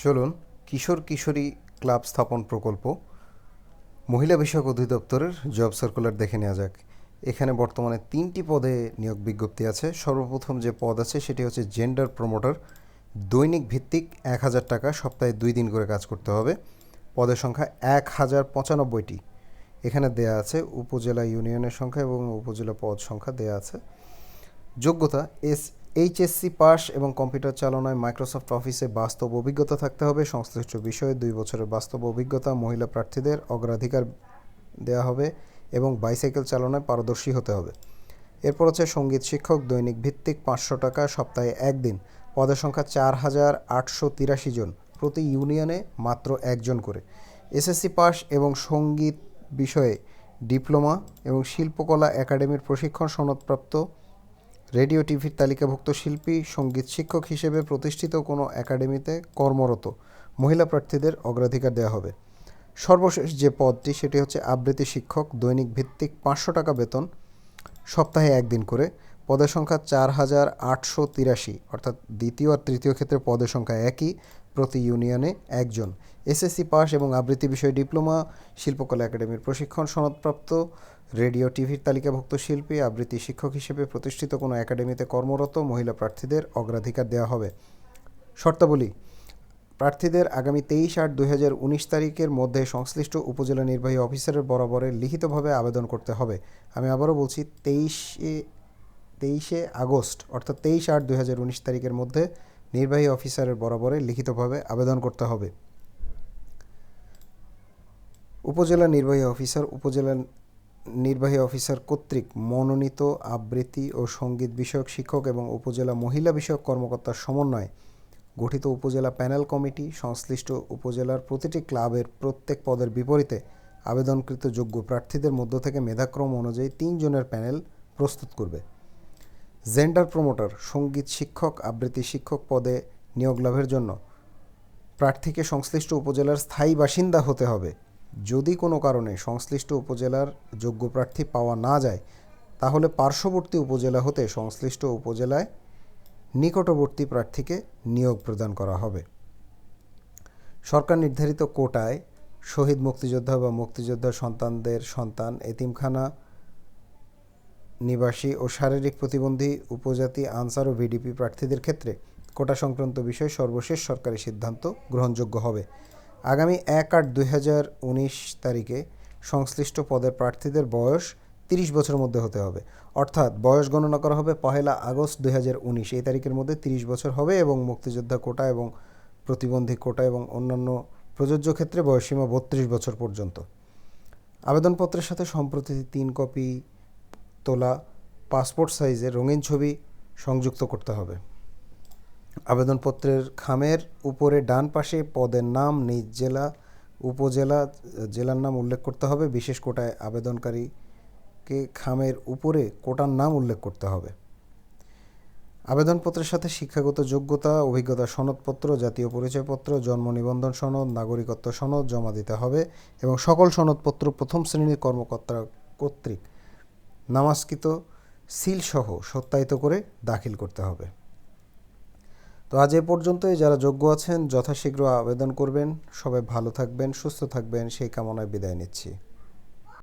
চলুন কিশোর কিশোরী ক্লাব স্থাপন প্রকল্প মহিলা বিষয়ক অধিদপ্তরের জব সার্কুলার দেখে নেওয়া যাক। এখানে বর্তমানে 3টি পদে নিয়োগ বিজ্ঞপ্তি আছে। সর্বপ্রথম যে পদ আছে সেটি হচ্ছে জেন্ডার প্রমোটার। দৈনিক ভিত্তিক 1,000 টাকা, সপ্তাহে 2 দিন করে কাজ করতে হবে। পদের সংখ্যা 1,095টি। এখানে দেয়া আছে উপজেলা ইউনিয়নের সংখ্যা এবং উপজেলা পদ সংখ্যা দেয়া আছে। যোগ্যতা এইচএসসি পাস এবং কম্পিউটার চালনায় মাইক্রোসফট অফিসে বাস্তব অভিজ্ঞতা থাকতে হবে। সংশ্লিষ্ট বিষয়ে 2 বছরের বাস্তব অভিজ্ঞতা। মহিলা প্রার্থীদের অগ্রাধিকার দেওয়া হবে এবং বাইসাইকেল চালনায় পারদর্শী হতে হবে। এরপর হচ্ছে সঙ্গীত শিক্ষক, দৈনিক ভিত্তিক 500 টাকা, সপ্তাহে 1 দিন। পদের সংখ্যা 4,883 জন, প্রতি ইউনিয়নে মাত্র 1 জন করে। এসএসসি পাস এবং সঙ্গীত বিষয়ে ডিপ্লোমা এবং শিল্পকলা একাডেমির প্রশিক্ষণ সনদপ্রাপ্ত, রেডিও টিভির তালিকাভুক্ত শিল্পী, সঙ্গীত শিক্ষক হিসেবে প্রতিষ্ঠিত কোনো একাডেমিতে কর্মরত মহিলা প্রার্থীদের অগ্রাধিকার দেওয়া হবে। সর্বশেষ যে পদটি সেটি হচ্ছে আবৃত্তি শিক্ষক, দৈনিক ভিত্তিক 500 টাকা বেতন, সপ্তাহে 1 দিন করে। পদের সংখ্যা 4,883, অর্থাৎ দ্বিতীয় আর তৃতীয় ক্ষেত্রে পদের সংখ্যা একই, প্রতি ইউনিয়নে 1 জন। এসএসসি পাস এবং আবৃত্তি বিষয়ে ডিপ্লোমা, শিল্পকলা একাডেমির প্রশিক্ষণ সনদপ্রাপ্ত, রেডিও টিভির তালিকাভুক্ত শিল্পী, আবৃত্তি শিক্ষক হিসেবে প্রতিষ্ঠিত কোনো একাডেমিতে কর্মরত মহিলা প্রার্থীদের অগ্রাধিকার দেওয়া হবে। শর্তাবলী: প্রার্থীদের আগামী 23/8/2019 তারিখের মধ্যে সংশ্লিষ্ট উপজেলা নির্বাহী অফিসারের বরাবরে লিখিতভাবে আবেদন করতে হবে। আমি আবারও বলছি, 23শে আগস্ট অর্থাৎ 23/8/2019 তারিখের মধ্যে নির্বাহী অফিসারের বরাবরে লিখিতভাবে আবেদন করতে হবে। উপজেলা নির্বাহী অফিসার কর্তৃক মনোনীত আবৃত্তি ও সঙ্গীত বিষয়ক শিক্ষক এবং উপজেলা মহিলা বিষয়ক কর্মকর্তার সমন্বয়ে গঠিত উপজেলা প্যানেল কমিটি সংশ্লিষ্ট উপজেলার প্রতিটি ক্লাবের প্রত্যেক পদের বিপরীতে আবেদনকৃত যোগ্য প্রার্থীদের মধ্য থেকে মেধাক্রম অনুযায়ী 3 জনের প্যানেল প্রস্তুত করবে। জেন্ডার প্রমোটার, সঙ্গীত শিক্ষক, আবৃত্তি শিক্ষক পদে নিয়োগ লাভের জন্য প্রার্থীকে সংশ্লিষ্ট উপজেলার স্থায়ী বাসিন্দা হতে হবে। যদি কোনো কারণে সংশ্লিষ্ট উপজেলার যোগ্য প্রার্থী পাওয়া না যায়, তাহলে পার্শ্ববর্তী উপজেলা হতে সংশ্লিষ্ট উপজেলায় নিকটবর্তী প্রার্থীকে নিয়োগ প্রদান করা হবে। সরকার নির্ধারিত কোটায় শহীদ মুক্তিযোদ্ধা বা মুক্তিযোদ্ধার সন্তানদের সন্তান, এতিমখানা নিবাসী ও শারীরিক প্রতিবন্ধী উপজাতি, আনসার ও ভিডিপি প্রার্থীদের ক্ষেত্রে কোটা সংক্রান্ত বিষয়ে সর্বশেষ সরকারি সিদ্ধান্ত গ্রহণযোগ্য হবে। আগামী 1/8/2019 তারিখে সংশ্লিষ্ট পদের প্রার্থীদের বয়স 30 বছরের মধ্যে হতে হবে। অর্থাৎ বয়স গণনা করা হবে 1 আগস্ট 2019, এই তারিখের মধ্যে 30 বছর হবে এবং মুক্তিযোদ্ধা কোটা এবং প্রতিবন্ধী কোটা এবং অন্যান্য প্রযোজ্য ক্ষেত্রে বয়সসীমা 32 বছর পর্যন্ত। আবেদনপত্রের সাথে সম্প্রতি 3 কপি তোলা পাসপোর্ট সাইজের রঙিন ছবি সংযুক্ত করতে হবে। আবেদনপত্রের খামের উপরে ডান পাশে পদের নাম, নিজ জেলা, উপজেলা, জেলার নাম উল্লেখ করতে হবে। বিশেষ কোটায় আবেদনকারীকে খামের উপরে কোটার নাম উল্লেখ করতে হবে। আবেদনপত্রের সাথে শিক্ষাগত যোগ্যতা, অভিজ্ঞতা সনদপত্র, জাতীয় পরিচয়পত্র, জন্ম নিবন্ধন সনদ, নাগরিকত্ব সনদ জমা দিতে হবে এবং সকল সনদপত্র প্রথম শ্রেণীর কর্মকর্তা কর্তৃক নামাঙ্কিত সিলসহ সত্যায়িত করে দাখিল করতে হবে। তো আজ এ পর্যন্তই। যারা যোগ্য আছেন যথাশীঘ্র আবেদন করবেন। সবাই ভালো থাকবেন, সুস্থ থাকবেন, সেই কামনায় বিদায় নিচ্ছি।